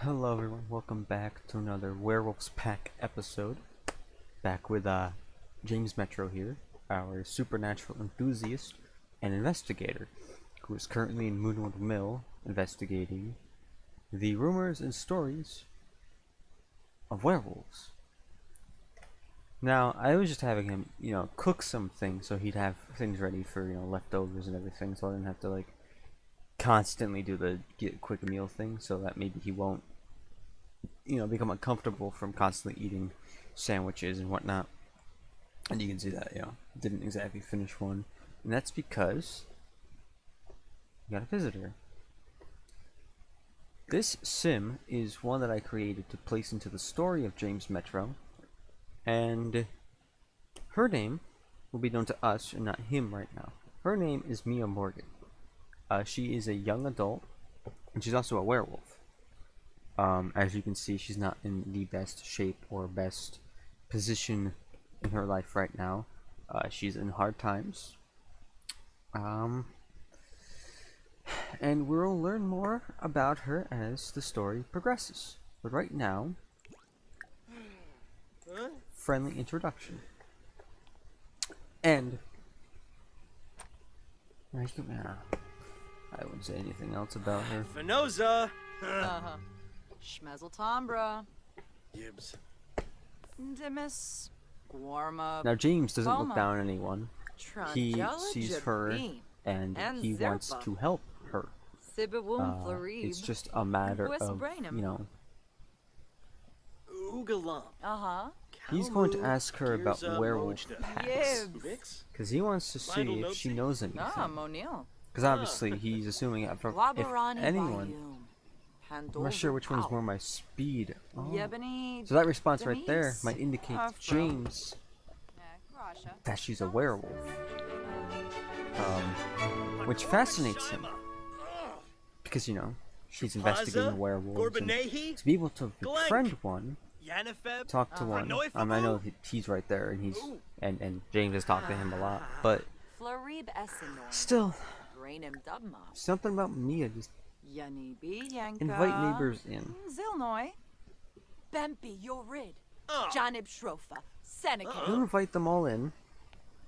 Hello everyone, welcome back to another Werewolves Pack episode. Back with James Metro here, our supernatural enthusiast and investigator, who is currently in Moonwood Mill investigating the rumors and stories of werewolves. Now, I was just having him, cook some things so he'd have things ready for, leftovers and everything, so I didn't have to, constantly do the get quick meal thing, so that maybe he won't become uncomfortable from constantly eating sandwiches and whatnot. And you can see that, didn't exactly finish one. And that's because we got a visitor. This sim is one that I created to place into the story of James Metro. And her name will be known to us and not him right now. Her name is Mia Morgan. She is a young adult, and she's also a werewolf. As you can see, she's not in the best shape or best position in her life right now. She's in hard times. And we'll learn more about her as the story progresses. But right now, friendly introduction. And I wouldn't say anything else about her. Fenoza! Schmezeltombra. Gibbs. Dimis. Guarma. Now James doesn't look down on anyone. He Trangella sees her and he wants Zerpa. to help her. Sibawum Florib. It's just a matter of, Gwisbrainum. Oogalam. he's going to ask her about werewolf packs. Yibs. Because he wants to see if she knows anything. Monil. Because obviously he's assuming if anyone, I'm not sure which one's more my speed. Oh. So that response right there might indicate to James that she's a werewolf. Which fascinates him. Because, she's investigating werewolves. And to be able to befriend one, talk to one. I know he's right there, and and James has talked to him a lot, but still, something about Mia just invite neighbors in. Zilnoy. Bempi Yorid. Janib Shrofa. Seneca. You invite them all in.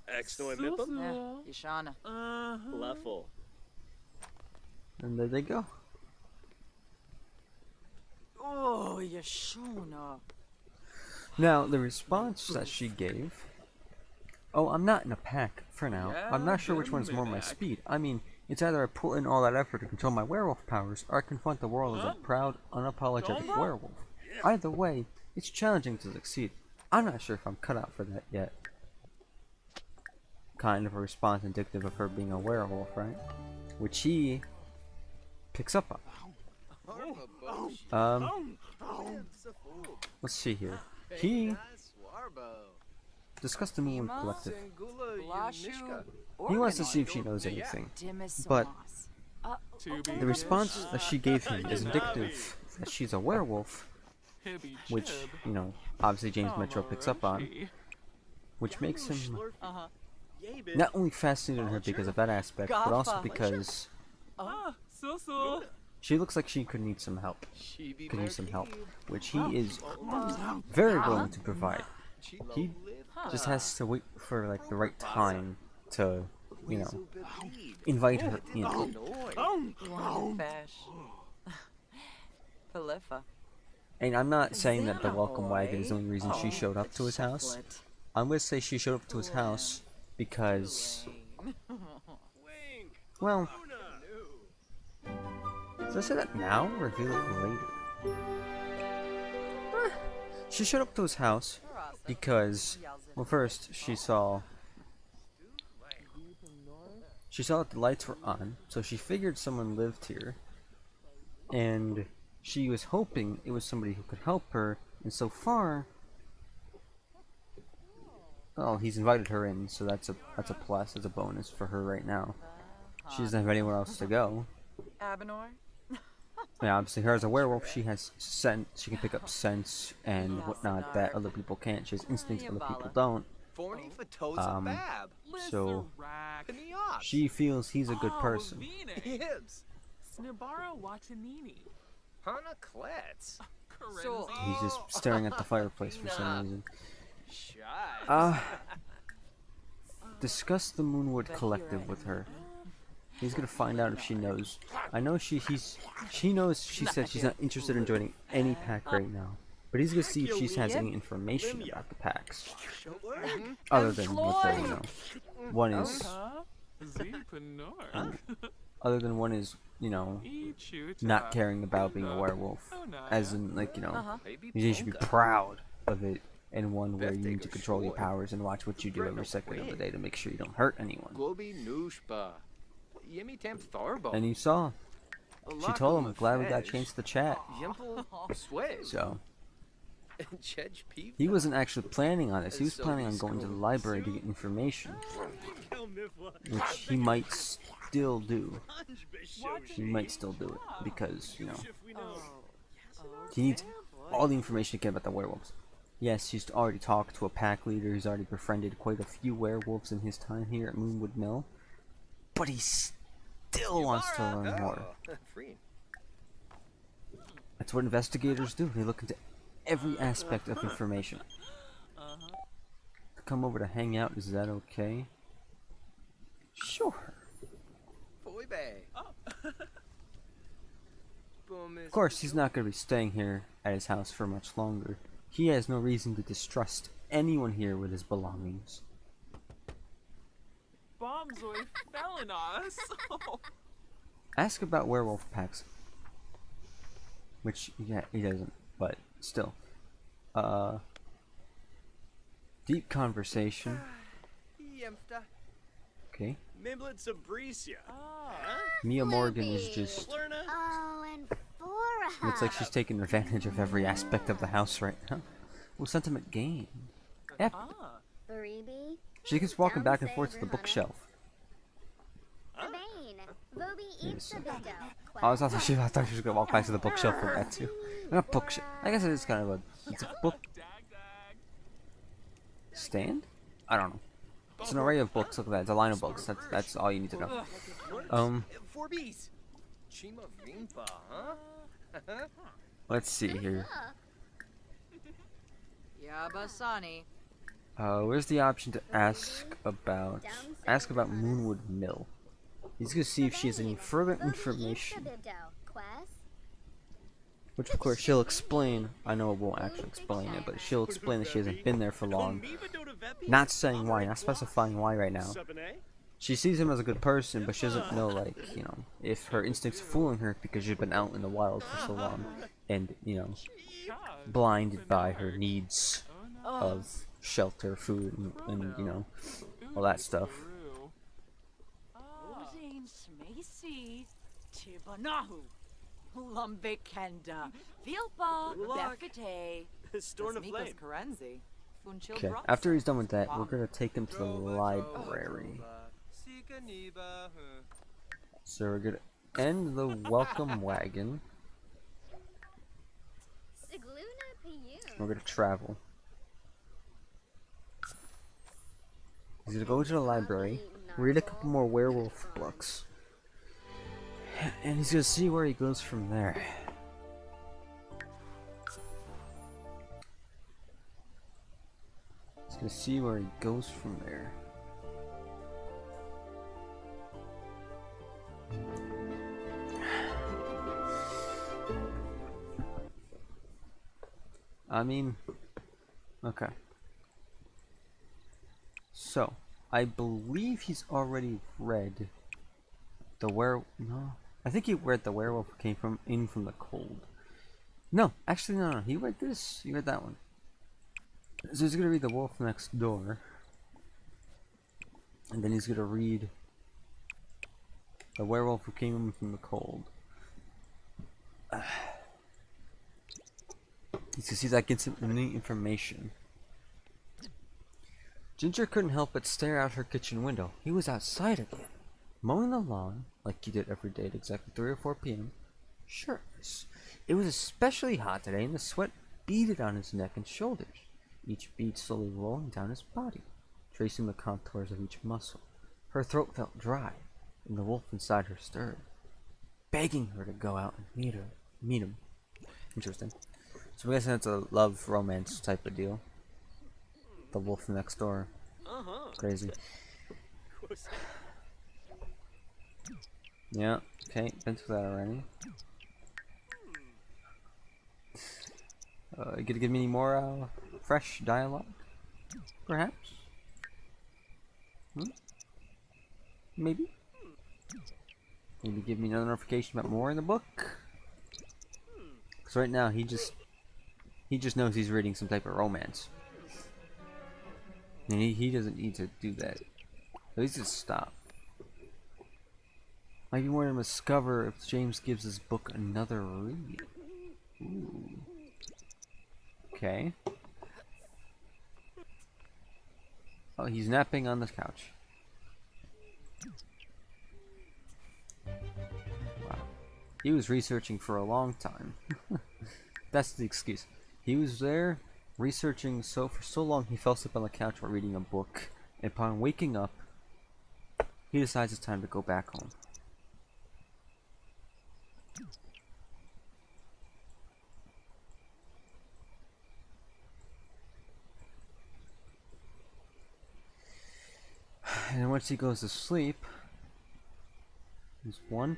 Exnoy Mipum? Ishana. Leffel. And there they go. Oh, Yashuna. Now, the response that she gave... Oh, I'm not in a pack for now. I'm not sure which one's more my speed. I mean, it's either I put in all that effort to control my werewolf powers, or I confront the world as a proud, unapologetic werewolf. Either way, it's challenging to succeed. I'm not sure if I'm cut out for that yet. Kind of a response indicative of her being a werewolf, right? Which he picks up on. Let's see here. He discussed the Moon Collective. He wants to see if she knows anything. But the response that she gave him is indicative that she's a werewolf, which, obviously James Metro picks up on, which makes him not only fascinated in her because of that aspect, but also because she looks like she could need some help. Which he is very willing to provide. He just has to wait for the right time to, invite her in. And I'm not saying that the welcome wagon is the only reason she showed up to his house. I'm gonna say she showed up to his house because, well, should I say that now or reveal it later? She showed up to his house because, well, first she saw that the lights were on, so she figured someone lived here, and she was hoping it was somebody who could help her, and so far, well, he's invited her in, so that's a plus, that's a bonus for her right now. She doesn't have anywhere else to go. Abenor. Yeah, obviously, her as a werewolf, she has scent. She can pick up scents and whatnot that other people can't. She has instincts other people don't. So she feels he's a good person. Hana Klets. So, He's just staring at the fireplace for some reason. Shives. Discuss the Moonwood Collective with her. He's gonna find out if she knows. I know she knows. She said she's not interested in joining any pack right now, but he's gonna see if she has any information about the packs, other than what the one is. Other than one is not caring about being a werewolf, as in like you should be proud of it, and one where you need to control your powers and watch what you do every second of the day to make sure you don't hurt anyone. Gobi Nushpa. Yemi Temp Tharbo. And you saw. She told him, glad we got a chance to chat. Yimple Sway. So, Chej Peep. he wasn't actually planning on this. He was planning on going to the library to get information. Which he might still do. He might still do it. Because, he needs all the information he can about the werewolves. Yes, he's already talked to a pack leader. He's already befriended quite a few werewolves in his time here at Moonwood Mill. But he still wants to learn more. That's what investigators do. They look into every aspect of information. To come over to hang out, is that okay? Sure. Of course, he's not going to be staying here at his house for much longer. He has no reason to distrust anyone here with his belongings. Bombzoy fell in us. Ask about werewolf packs. Which, yeah, he doesn't, but still. Deep conversation. Okay. Mia Morgan is just... looks like she's taking advantage of every aspect of the house right now. Well, sentiment gain. Yeah. She keeps walking back and forth to the bookshelf. Yes. I thought she was gonna walk back to the bookshelf for that too. Not bookshelf. I guess it's kind of a book stand. I don't know. It's an array of books. Look at that. It's a line of books. That's all you need to know. 4Bs. Chima Vimpa, huh? Let's see here. Yabasani. Where's the option to ask about Moonwood Mill? He's gonna see if she has any further information. Which of course she'll explain. I know it won't actually explain it, but she'll explain that she hasn't been there for long. Not saying why, not specifying why right now. She sees him as a good person, but she doesn't know, like, if her instincts are fooling her because she's been out in the wild for so long. And, blinded by her needs of shelter, food, and all that stuff. Smacy, Tibanahu, Lumbekenda, Vilpa, Befite, Sneakers Karenzi, Funchil Okay, Brox. after he's done with that, we're gonna take him to the library. So we're gonna end the welcome wagon. We're gonna travel. He's gonna go to the library, read a couple more werewolf books, and he's gonna see where he goes from there. He's gonna see where he goes from there. I mean, okay. So, I believe he's already read the no. I think he read The Werewolf Who Came from the Cold. No, actually no. He read this. He read that one. So he's gonna read The Wolf Next Door. And then he's gonna read The Werewolf Who Came from the Cold. You can see that gets him any information. Ginger couldn't help but stare out her kitchen window. He was outside again, mowing the lawn like he did every day at exactly 3 or 4 p.m. Shirtless. It was especially hot today, and the sweat beaded on his neck and shoulders, each bead slowly rolling down his body, tracing the contours of each muscle. Her throat felt dry, and the wolf inside her stirred, begging her to go out and meet him. Interesting. So I guess that's a love romance type of deal. The wolf next door. Crazy. Yeah. Okay. Been through that already. You gonna give me any more fresh dialogue? Perhaps. Maybe. Maybe give me another notification about more in the book. Because right now he just knows he's reading some type of romance. And he doesn't need to do that. At least just stop. Might be more to discover if James gives his book another read. Ooh. Okay. Oh, he's napping on the couch. Wow. He was researching for a long time. That's the excuse. He was there researching for so long he fell asleep on the couch while reading a book. And upon waking up, he decides it's time to go back home. And once he goes to sleep, there's one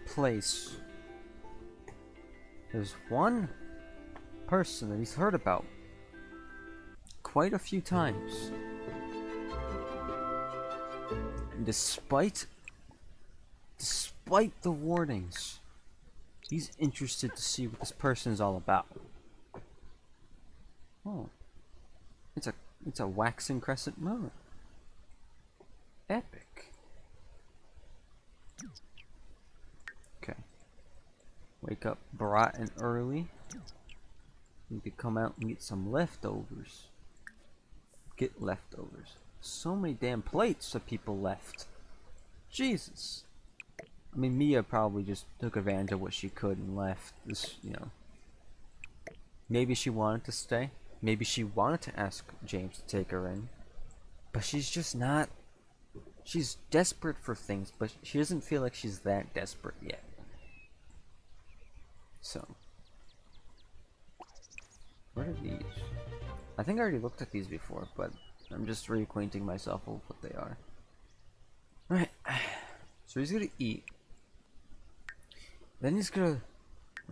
person that he's heard about quite a few times. And despite the warnings, he's interested to see what this person is all about. Oh. It's a waxing crescent moon. Epic. Okay. Wake up bright and early. We could come out and get some leftovers. Get leftovers. So many damn plates that people left. Jesus. I mean, Mia probably just took advantage of what she could and left. This, you know. Maybe she wanted to stay. Maybe she wanted to ask James to take her in. But she's just not. She's desperate for things, but she doesn't feel like she's that desperate yet. So. What are these? I think I already looked at these before, but I'm just reacquainting myself with what they are. Alright. So he's gonna eat. Then he's gonna...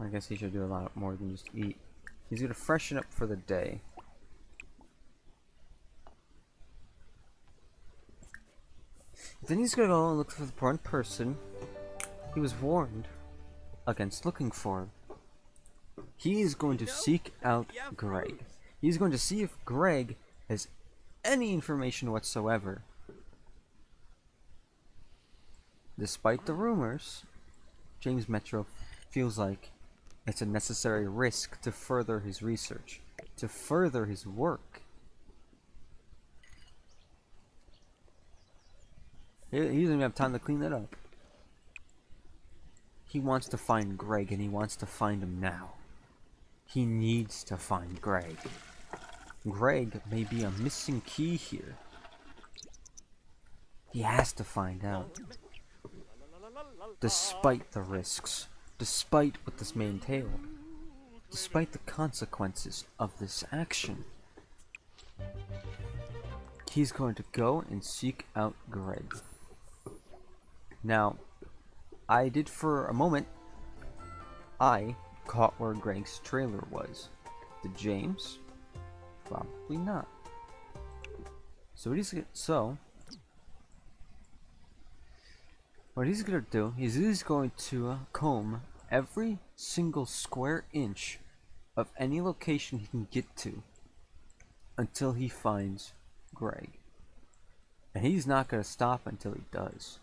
I guess he should do a lot more than just eat. He's gonna freshen up for the day. Then he's gonna go and look for the important person he was warned against looking for. He is going to seek out Greg. He's going to see if Greg has any information whatsoever. Despite the rumors, James Metro feels like it's a necessary risk to further his research, to further his work. He doesn't even have time to clean that up. He wants to find Greg, and he wants to find him now. He needs to find Greg. Greg may be a missing key here. He has to find out. Despite the risks, despite what this may entail, despite the consequences of this action, he's going to go and seek out Greg. Now, I did for a moment, I caught where Greg's trailer was. Did James? Probably not. So what he's gonna do is he's going to comb every single square inch of any location he can get to until he finds Greg. And he's not gonna stop until he does.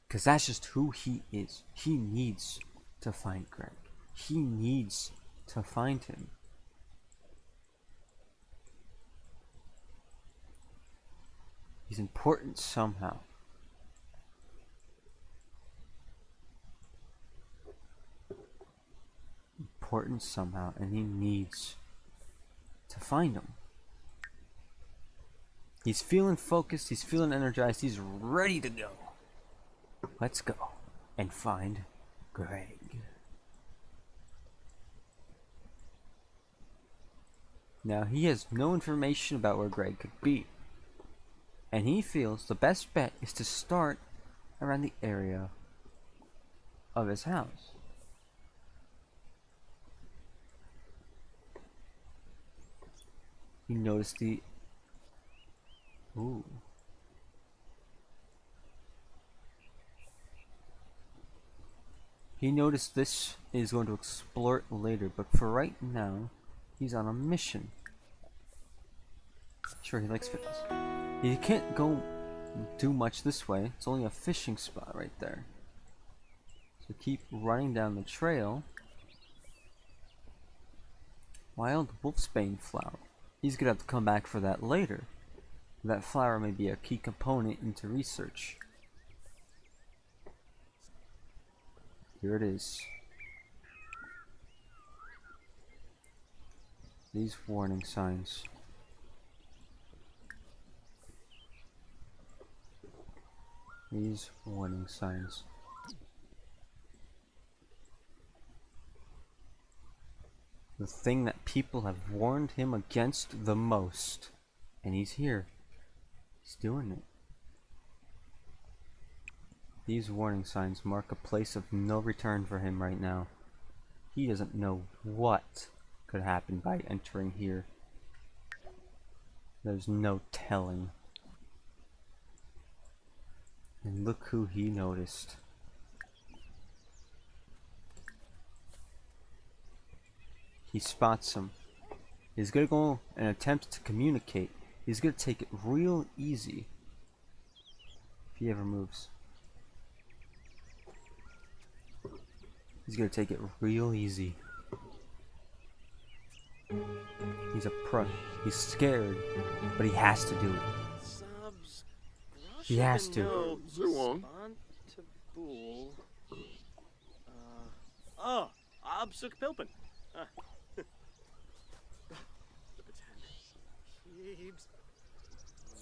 Because that's just who he is. He needs to find Greg. He needs to find him. He's important somehow. Important somehow, and he needs to find him. He's feeling focused, he's feeling energized, he's ready to go. Let's go and find Greg. Now he has no information about where Greg could be, and he feels the best bet is to start around the area of his house. He noticed the... Ooh. He noticed this is going to explore it later, but for right now, he's on a mission. Sure, he likes fitness. He can't go do much this way. It's only a fishing spot right there. So keep running down the trail. Wild wolfsbane flower. He's gonna have to come back for that later. That flower may be a key component into research. Here it is. These warning signs. These warning signs. The thing that people have warned him against the most. And he's here. He's doing it. These warning signs mark a place of no return for him right now. He doesn't know what could happen by entering here. There's no telling. And look who he noticed. He spots him. He's gonna go and attempt to communicate. He's gonna take it real easy. If he ever moves. He's gonna take it real easy. He's a pro. He's scared, but he has to do it. Subs. He has to. Oh, Absuk Pilpin.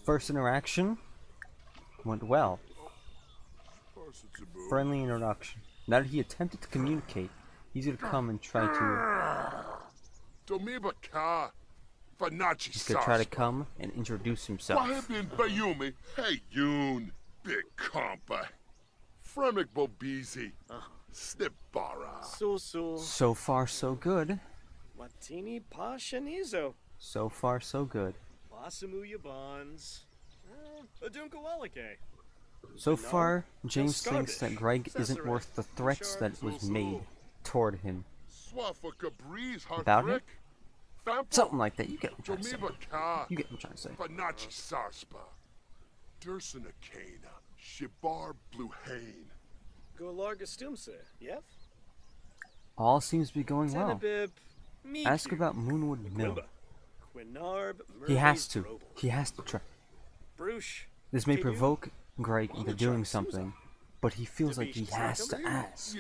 First interaction went well. Friendly introduction. Now that he attempted to communicate, he's gonna come and try to. He's gonna try to come and introduce himself. Bayumi, hey Yoon, big compa, Fremik Bobizi, Snipbara. So far, so good. Watini Pashanizo. So far, so good. Wasamuya Bonds. Adunkawalake. So far, James thinks that Greg isn't worth the threats that was made toward him. About him? Something like that. You get what I'm trying to say. You get what I'm trying to say. Banachi Sarspa, Dursana Kana, Shibar Bluhane. Golargastumse, Yef? All seems to be going well. Tenebib, Ask about Moonwood Mill. Quinarb, He has to. He has to try. Bruce. This may provoke Greg into doing something, but he feels like he has to ask.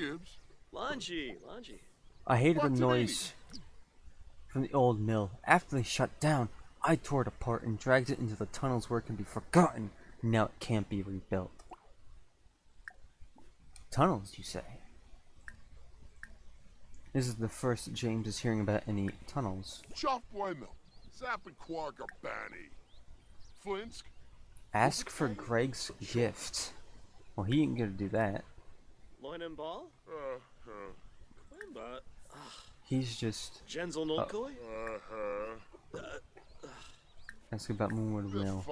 Lanji. I hated the noise from the old mill. After they shut down, I tore it apart and dragged it into the tunnels where it can be forgotten. Now it can't be rebuilt. Tunnels, you say? This is the first James is hearing about any tunnels. Ask for Greg's gift. Well, he ain't gonna do that. Loin and Ball? Quimba. He's just... Genzel Nolkoi? Ask about Moonwood Mill.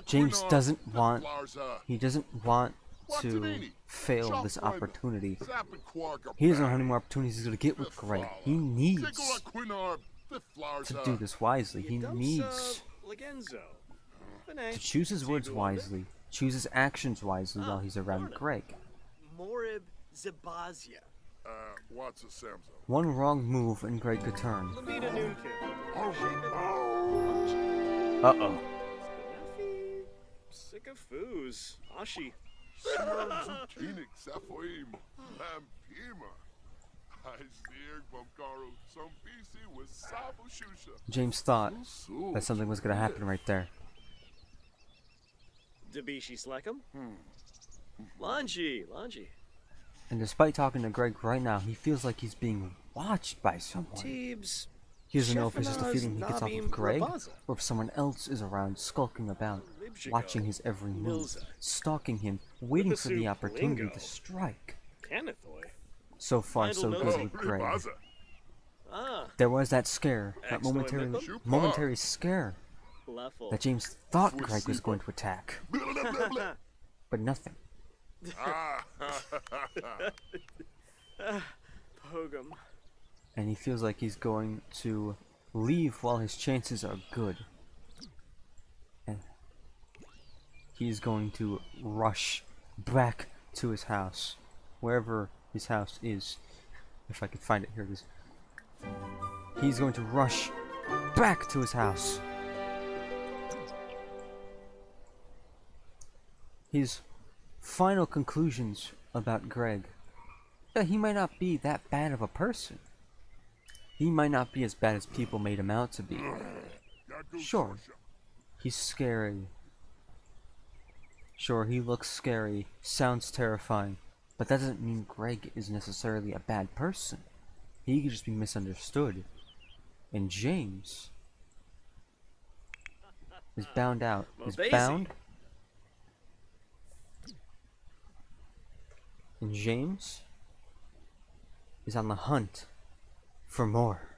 James doesn't want... He doesn't want to fail this opportunity. He doesn't know how many more opportunities he's gonna get with Greg. He needs to do this wisely. He needs to choose his words wisely, choose his actions wisely while he's around Greg. Morib Zabazia. What's a Samzo? One wrong move and Greg could turn. Lamita Noonkin. Uh-oh. Sick of foos. Ashi. Zukinik Safoim Lampima. I see Bumkaro some BC with Sabu Shusha. James thought that something was going to happen right there. Debishi Slackum? Lanji. And despite talking to Greg right now, he feels like he's being watched by someone. Teebs. He doesn't know if it's just a Shefanaz feeling he gets off Nabim of Greg, Rabaza. or if someone else is around skulking about, Libjigo, watching his every move, Milza, stalking him, waiting for the Lipisu opportunity Plingo. to strike. Canathoy. So far, so Idle good Oh, with Greg. Ribaza. Ah, There was that scare, that Excellent, Nickel. momentary scare, Leffel. that James thought Greg was going to attack, Blah, blah, blah, blah. but nothing. Ah, Pogum. And he feels like he's going to leave while his chances are good. And he's going to rush back to his house, wherever his house is. If I can find it, here it is. He's going to rush back to his house. His final conclusions about Greg. That he might not be that bad of a person. He might not be as bad as people made him out to be. Sure, he's scary. Sure, he looks scary, sounds terrifying, but that doesn't mean Greg is necessarily a bad person. He could just be misunderstood. And James is bound out. Is Daisy. bound. And James is on the hunt for more.